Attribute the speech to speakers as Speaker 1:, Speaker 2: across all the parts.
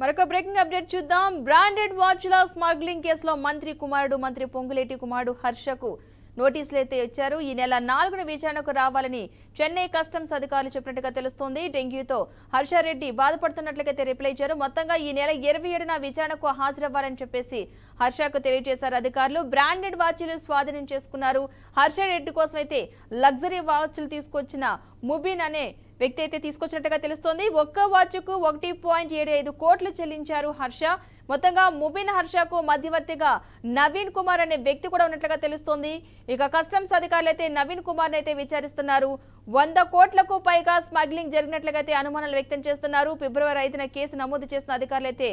Speaker 1: మరొక breaking update చూద్దాం. Branded వాచ్ల smuggling కేసులో మంత్రి పొంగులేటి కుమారుడు హర్షకు నోటీసులు అయితే ఇచ్చారు. ఈ నెల 4న విచారణకు రావాలని చెన్నై కస్టమ్స్ అధికారులు చెప్పినట్టుగా తెలుస్తోంది. డెంగ్యూతో హర్షారెడ్డి బాధపడుతున్నట్లుగా రిప్లై ఇచ్చారు. మొత్తంగా ఈ నెల 27న విచారణకు హాజరవ్వాలని చెప్పేసి హర్షకు తెలియజేశారు అధికారులు. బ్రాండెడ్ వాచ్లు స్వాధీనం చేసుకున్నారు. హర్షారెడ్డి కోసం అయితే లగ్జరీ వాచ్లు తీసుకొచ్చిన ముబిన్ అనే వ్యక్తి అయితే తీసుకొచ్చినట్టుగా తెలుస్తోంది. ఒక్క వాచ్కు 1.75 కోట్లు చెల్లించారు హర్ష. మొత్తంగా ముబిన్ హర్షకు మధ్యవర్తిగా నవీన్ కుమార్ అనే వ్యక్తి కూడా ఉన్నట్లుగా తెలుస్తోంది. ఇక కస్టమ్స్ అధికారులు అయితే నవీన్ కుమార్ అయితే విచారిస్తున్నారు. 100 కోట్లకు పైగా స్మగ్లింగ్ జరిగినట్లుగా అయితే అనుమానాలు వ్యక్తం చేస్తున్నారు. ఫిబ్రవరి 5న కేసు నమోదు చేసిన అధికారులు అయితే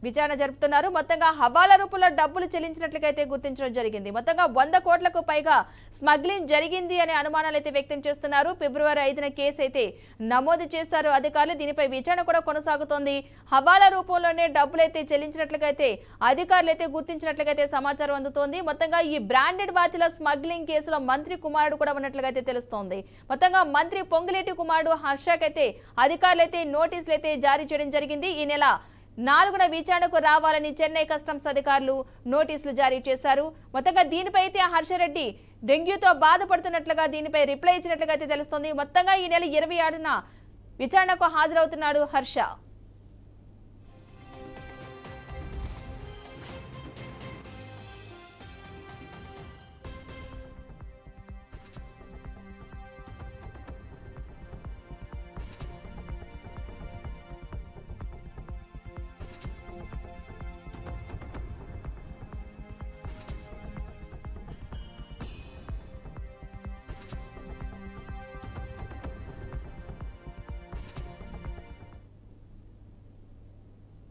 Speaker 1: విచారణ జరుపుతున్నారు. మొత్తంగా హవాలా రూపంలో డబ్బులు చెల్లించినట్లుగా అయితే గుర్తించడం జరిగింది. మొత్తంగా 100 కోట్లకు పైగా స్మగ్లింగ్ జరిగింది అనే అనుమానాలు అయితే వ్యక్తం చేస్తున్నారు. ఫిబ్రవరి 5న కేసు అయితే నమోదు చేశారు అధికారులు. దీనిపై విచారణ కూడా కొనసాగుతోంది. హవాలా రూపంలోనే డబ్బులు అయితే చెల్లించినట్లుగా అయితే అధికారులు అయితే గుర్తించినట్లుగా అయితే సమాచారం అందుతోంది. మొత్తంగా ఈ బ్రాండెడ్ వాచ్ల స్మగ్లింగ్ కేసులో మంత్రి కుమారుడు కూడా ఉన్నట్లుగా అయితే తెలుస్తోంది. మొత్తంగా మంత్రి పొంగులేటి కుమారుడు హర్షకైతే అధికారులు అయితే నోటీసులు అయితే జారీ చేయడం జరిగింది. ఈ నెల 4న విచారణకు రావాలని చెన్నై కస్టమ్స్ అధికారులు నోటీసులు జారీ చేశారు. మొత్తంగా దీనిపై అయితే హర్షరెడ్డి డెంగ్యూతో బాధపడుతున్నట్లుగా దీనిపై రిప్లై ఇచ్చినట్లుగా అయితే తెలుస్తోంది. మొత్తంగా ఈ నెల 26న విచారణకు హాజరవుతున్నాడు హర్ష.